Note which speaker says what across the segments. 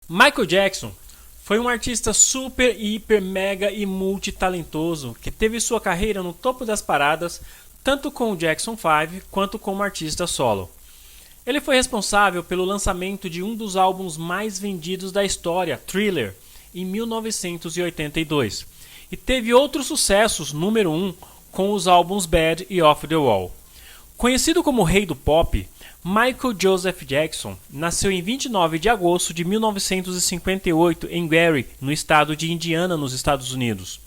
Speaker 1: Michael Jackson foi um artista super, hiper, mega e multitalentoso que teve sua carreira no topo das paradas tanto com o Jackson 5 quanto como artista solo. Ele foi responsável pelo lançamento de um dos álbuns mais vendidos da história, Thriller, em 1982, e teve outros sucessos número 1 com os álbuns Bad e Off the Wall. Conhecido como Rei do Pop, Michael Joseph Jackson nasceu em 29 de agosto de 1958 em Gary, no estado de Indiana, nos Estados Unidos.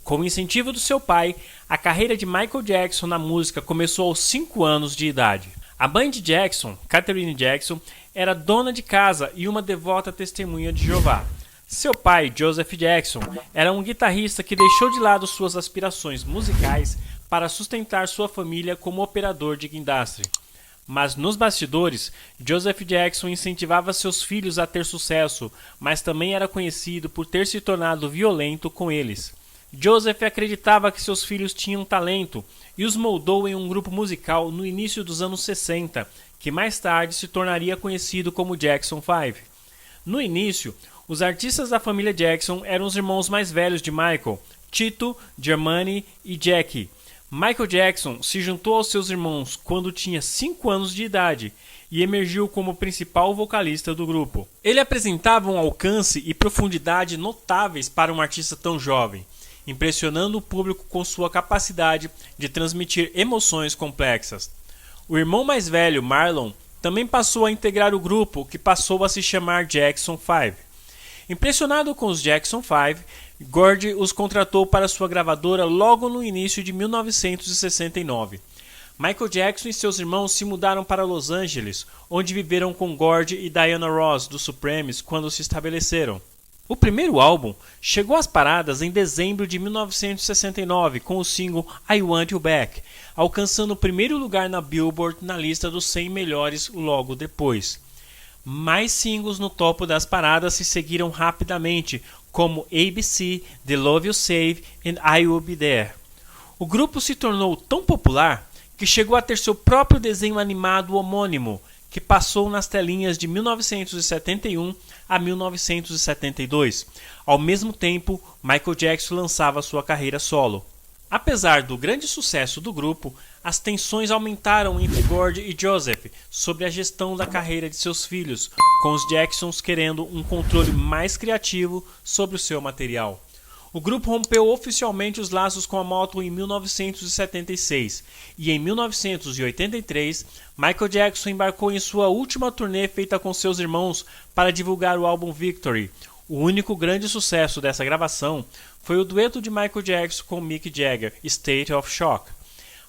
Speaker 1: Com o incentivo do seu pai, a carreira de Michael Jackson na música começou aos 5 anos de idade. A mãe de Jackson, Katherine Jackson, era dona de casa e uma devota testemunha de Jeová. Seu pai, Joseph Jackson, era um guitarrista que deixou de lado suas aspirações musicais para sustentar sua família como operador de guindastre. Mas nos bastidores, Joseph Jackson incentivava seus filhos a ter sucesso, mas também era conhecido por ter se tornado violento com eles. Joseph acreditava que seus filhos tinham talento e os moldou em um grupo musical no início dos anos 60, que mais tarde se tornaria conhecido como Jackson 5. No início, os artistas da família Jackson eram os irmãos mais velhos de Michael, Tito, Germani e Jackie. Michael Jackson se juntou aos seus irmãos quando tinha 5 anos de idade e emergiu como o principal vocalista do grupo. Ele apresentava um alcance e profundidade notáveis para um artista tão jovem, impressionando o público com sua capacidade de transmitir emoções complexas. O irmão mais velho, Marlon, também passou a integrar o grupo, que passou a se chamar Jackson 5. Impressionado com os Jackson 5, Gordy os contratou para sua gravadora logo no início de 1969. Michael Jackson e seus irmãos se mudaram para Los Angeles, onde viveram com Gordy e Diana Ross, dos Supremes, quando se estabeleceram. O primeiro álbum chegou às paradas em dezembro de 1969 com o single I Want You Back, alcançando o primeiro lugar na Billboard na lista dos 100 melhores logo depois. Mais singles no topo das paradas se seguiram rapidamente, como ABC, The Love You Save e I Will Be There. O grupo se tornou tão popular que chegou a ter seu próprio desenho animado homônimo, que passou nas telinhas de 1971 a 1972. Ao mesmo tempo, Michael Jackson lançava sua carreira solo. Apesar do grande sucesso do grupo, as tensões aumentaram entre Gordy e Joseph sobre a gestão da carreira de seus filhos, com os Jacksons querendo um controle mais criativo sobre o seu material. O grupo rompeu oficialmente os laços com a Motown em 1976 e em 1983, Michael Jackson embarcou em sua última turnê feita com seus irmãos para divulgar o álbum Victory. O único grande sucesso dessa gravação foi o dueto de Michael Jackson com Mick Jagger, State of Shock.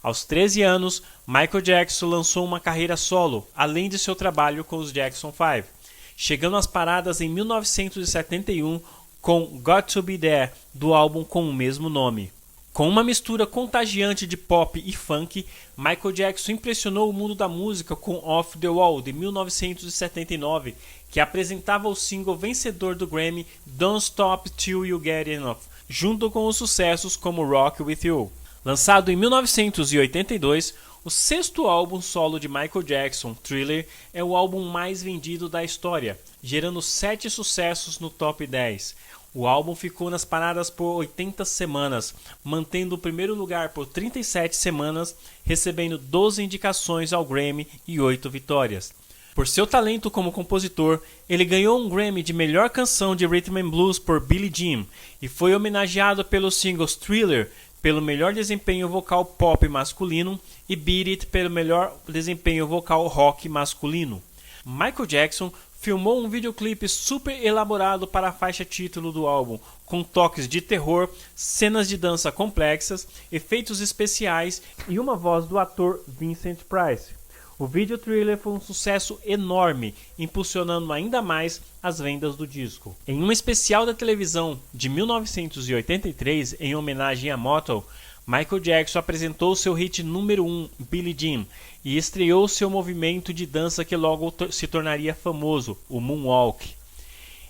Speaker 1: Aos 13 anos, Michael Jackson lançou uma carreira solo, além de seu trabalho com os Jackson 5, chegando às paradas em 1971 com Got to Be There, do álbum com o mesmo nome. Com uma mistura contagiante de pop e funk, Michael Jackson impressionou o mundo da música com Off the Wall, de 1979, que apresentava o single vencedor do Grammy Don't Stop Till You Get Enough, junto com os sucessos como Rock With You. Lançado em 1982, o sexto álbum solo de Michael Jackson, Thriller, é o álbum mais vendido da história, gerando 7 sucessos no top 10. O álbum ficou nas paradas por 80 semanas, mantendo o primeiro lugar por 37 semanas, recebendo 12 indicações ao Grammy e 8 vitórias. Por seu talento como compositor, ele ganhou um Grammy de melhor canção de Rhythm and Blues por Billie Jean e foi homenageado pelos singles Thriller pelo melhor desempenho vocal pop masculino e Beat It pelo melhor desempenho vocal rock masculino. Michael Jackson filmou um videoclipe super elaborado para a faixa título do álbum, com toques de terror, cenas de dança complexas, efeitos especiais e uma voz do ator Vincent Price. O vídeo Thriller foi um sucesso enorme, impulsionando ainda mais as vendas do disco. Em um especial da televisão de 1983, em homenagem à Motown, Michael Jackson apresentou seu hit número 1, Billie Jean, e estreou seu movimento de dança que logo se tornaria famoso, o Moonwalk.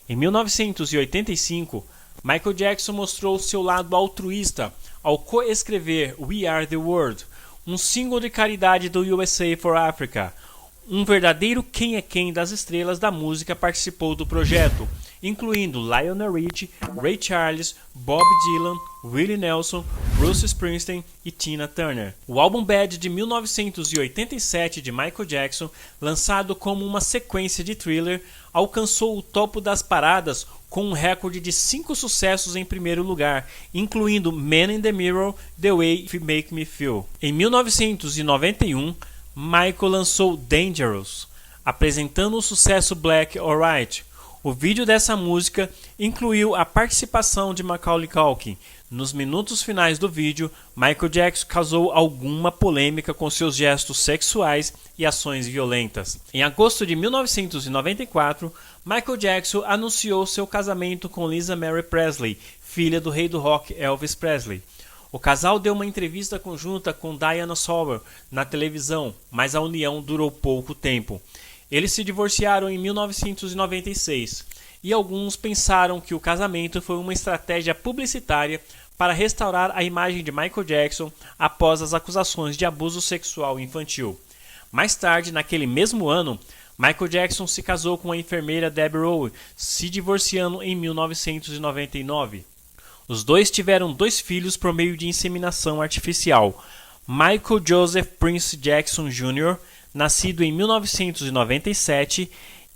Speaker 1: Em 1985, Michael Jackson mostrou seu lado altruísta ao coescrever We Are the World, um single de caridade do USA for Africa, um verdadeiro quem é quem das estrelas da música participou do projeto, incluindo Lionel Richie, Ray Charles, Bob Dylan, Willie Nelson, Bruce Springsteen e Tina Turner. O álbum Bad de 1987 de Michael Jackson, lançado como uma sequência de Thriller, alcançou o topo das paradas com um recorde de 5 sucessos em primeiro lugar, incluindo Man in the Mirror, The Way You Make Me Feel. Em 1991, Michael lançou Dangerous, apresentando o sucesso Black or White. O vídeo dessa música incluiu a participação de Macaulay Culkin. Nos minutos finais do vídeo, Michael Jackson causou alguma polêmica com seus gestos sexuais e ações violentas. Em agosto de 1994, Michael Jackson anunciou seu casamento com Lisa Marie Presley, filha do rei do rock Elvis Presley. O casal deu uma entrevista conjunta com Diana Sauer na televisão, mas a união durou pouco tempo. Eles se divorciaram em 1996 e alguns pensaram que o casamento foi uma estratégia publicitária para restaurar a imagem de Michael Jackson após as acusações de abuso sexual infantil. Mais tarde, naquele mesmo ano, Michael Jackson se casou com a enfermeira Debbie Rowe, se divorciando em 1999. Os dois tiveram 2 filhos por meio de inseminação artificial: Michael Joseph Prince Jackson Jr., nascido em 1997,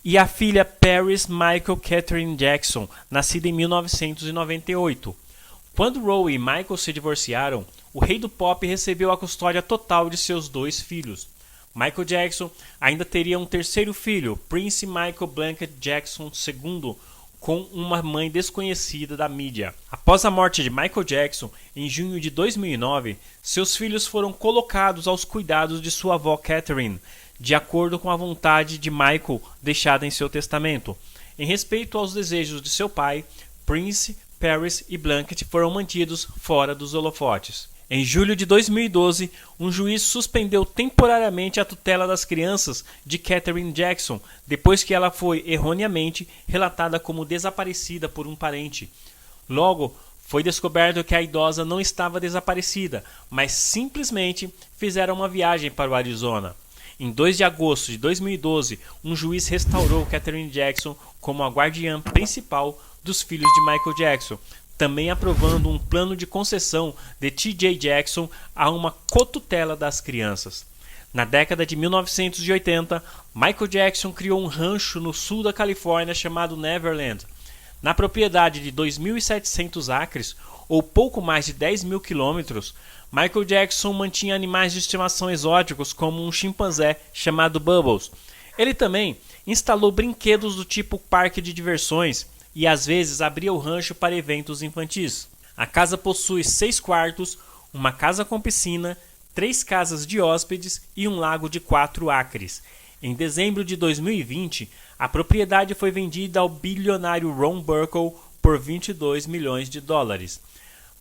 Speaker 1: e a filha Paris Michael Catherine Jackson, nascida em 1998. Quando Rowe e Michael se divorciaram, o rei do pop recebeu a custódia total de seus 2 filhos. Michael Jackson ainda teria um terceiro filho, Prince Michael Blanket Jackson II, com uma mãe desconhecida da mídia. Após a morte de Michael Jackson, em junho de 2009, seus filhos foram colocados aos cuidados de sua avó Catherine, de acordo com a vontade de Michael deixada em seu testamento. Em respeito aos desejos de seu pai, Prince, Paris e Blanket foram mantidos fora dos holofotes. Em julho de 2012, um juiz suspendeu temporariamente a tutela das crianças de Catherine Jackson, depois que ela foi erroneamente relatada como desaparecida por um parente. Logo, foi descoberto que a idosa não estava desaparecida, mas simplesmente fizeram uma viagem para o Arizona. Em 2 de agosto de 2012, um juiz restaurou Catherine Jackson como a guardiã principal dos filhos de Michael Jackson, também aprovando um plano de concessão de T.J. Jackson a uma cotutela das crianças. Na década de 1980, Michael Jackson criou um rancho no sul da Califórnia chamado Neverland. Na propriedade de 2.700 acres, ou pouco mais de 10 mil quilômetros, Michael Jackson mantinha animais de estimação exóticos como um chimpanzé chamado Bubbles. Ele também instalou brinquedos do tipo parque de diversões e às vezes abria o rancho para eventos infantis. A casa possui 6 quartos, uma casa com piscina, 3 casas de hóspedes e um lago de 4 acres. Em dezembro de 2020, a propriedade foi vendida ao bilionário Ron Burkle por $22 milhões.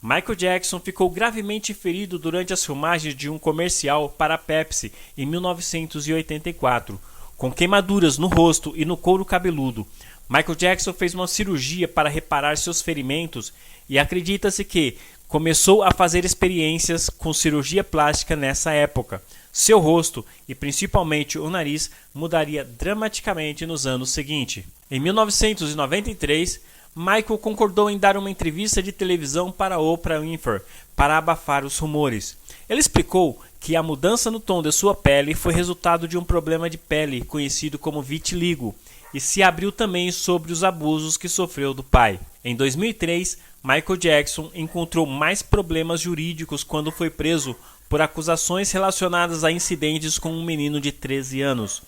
Speaker 1: Michael Jackson ficou gravemente ferido durante as filmagens de um comercial para a Pepsi em 1984, com queimaduras no rosto e no couro cabeludo. Michael Jackson fez uma cirurgia para reparar seus ferimentos e acredita-se que começou a fazer experiências com cirurgia plástica nessa época. Seu rosto, e principalmente o nariz, mudaria dramaticamente nos anos seguintes. Em 1993, Michael concordou em dar uma entrevista de televisão para Oprah Winfrey para abafar os rumores. Ele explicou que a mudança no tom de sua pele foi resultado de um problema de pele conhecido como vitiligo, e se abriu também sobre os abusos que sofreu do pai. Em 2003, Michael Jackson encontrou mais problemas jurídicos quando foi preso por acusações relacionadas a incidentes com um menino de 13 anos.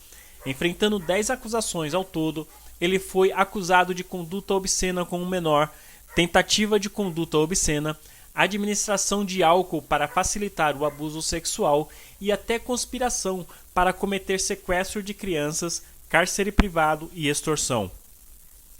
Speaker 1: Enfrentando 10 acusações ao todo, ele foi acusado de conduta obscena com um menor, tentativa de conduta obscena, administração de álcool para facilitar o abuso sexual e até conspiração para cometer sequestro de crianças, cárcere privado e extorsão.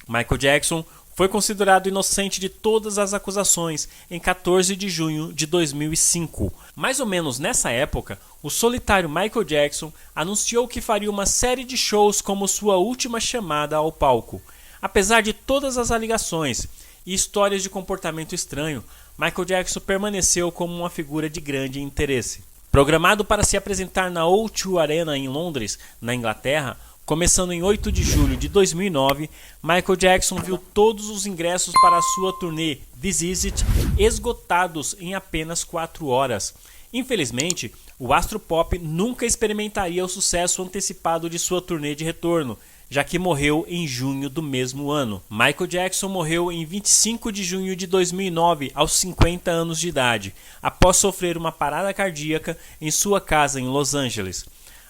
Speaker 1: Michael Jackson foi considerado inocente de todas as acusações em 14 de junho de 2005. Mais ou menos nessa época, o solitário Michael Jackson anunciou que faria uma série de shows como sua última chamada ao palco. Apesar de todas as alegações e histórias de comportamento estranho, Michael Jackson permaneceu como uma figura de grande interesse. Programado para se apresentar na O2 Arena em Londres, na Inglaterra, começando em 8 de julho de 2009, Michael Jackson viu todos os ingressos para a sua turnê This Is It esgotados em apenas 4 horas. Infelizmente, o astro pop nunca experimentaria o sucesso antecipado de sua turnê de retorno, já que morreu em junho do mesmo ano. Michael Jackson morreu em 25 de junho de 2009, aos 50 anos de idade, após sofrer uma parada cardíaca em sua casa em Los Angeles.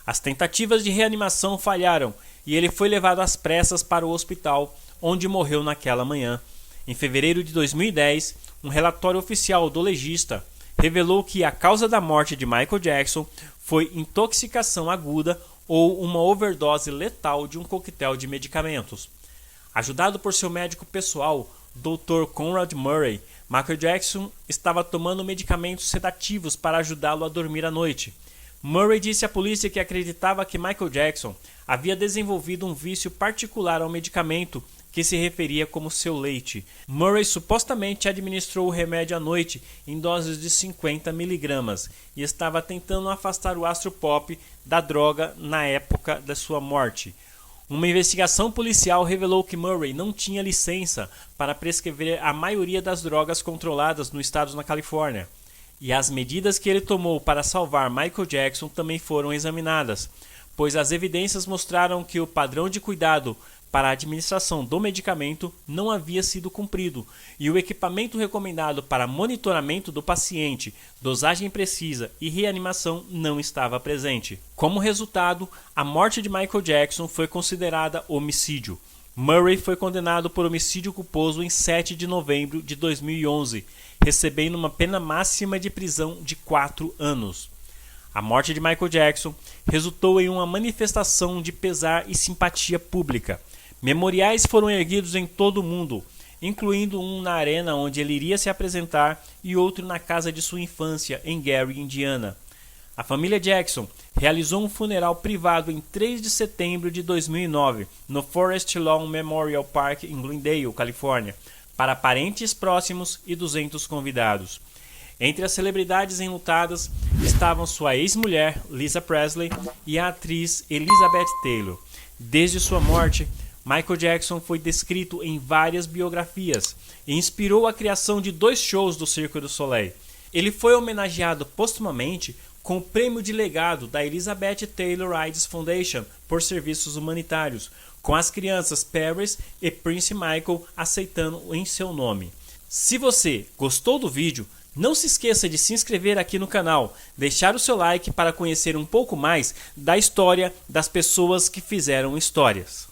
Speaker 1: As tentativas de reanimação falharam e ele foi levado às pressas para o hospital, onde morreu naquela manhã. Em fevereiro de 2010, um relatório oficial do legista revelou que a causa da morte de Michael Jackson foi intoxicação aguda ou uma overdose letal de um coquetel de medicamentos. Ajudado por seu médico pessoal, Dr. Conrad Murray, Michael Jackson estava tomando medicamentos sedativos para ajudá-lo a dormir à noite. Murray disse à polícia que acreditava que Michael Jackson havia desenvolvido um vício particular ao medicamento que se referia como seu leite. Murray supostamente administrou o remédio à noite em doses de 50 mg e estava tentando afastar o astro pop da droga na época da sua morte. Uma investigação policial revelou que Murray não tinha licença para prescrever a maioria das drogas controladas no estado da Califórnia. E as medidas que ele tomou para salvar Michael Jackson também foram examinadas, pois as evidências mostraram que o padrão de cuidado para a administração do medicamento não havia sido cumprido e o equipamento recomendado para monitoramento do paciente, dosagem precisa e reanimação não estava presente. Como resultado, a morte de Michael Jackson foi considerada homicídio. Murray foi condenado por homicídio culposo em 7 de novembro de 2011, recebendo uma pena máxima de prisão de 4 anos. A morte de Michael Jackson resultou em uma manifestação de pesar e simpatia pública. Memoriais foram erguidos em todo o mundo, incluindo um na arena onde ele iria se apresentar e outro na casa de sua infância, em Gary, Indiana. A família Jackson realizou um funeral privado em 3 de setembro de 2009, no Forest Lawn Memorial Park em Glendale, Califórnia, para parentes próximos e 200 convidados. Entre as celebridades enlutadas estavam sua ex-mulher, Lisa Presley, e a atriz Elizabeth Taylor. Desde sua morte, Michael Jackson foi descrito em várias biografias e inspirou a criação de 2 shows do Cirque du Soleil. Ele foi homenageado postumamente com o prêmio de legado da Elizabeth Taylor AIDS Foundation por serviços humanitários, com as crianças Paris e Prince Michael aceitando em seu nome. Se você gostou do vídeo, não se esqueça de se inscrever aqui no canal, deixar o seu like para conhecer um pouco mais da história das pessoas que fizeram histórias.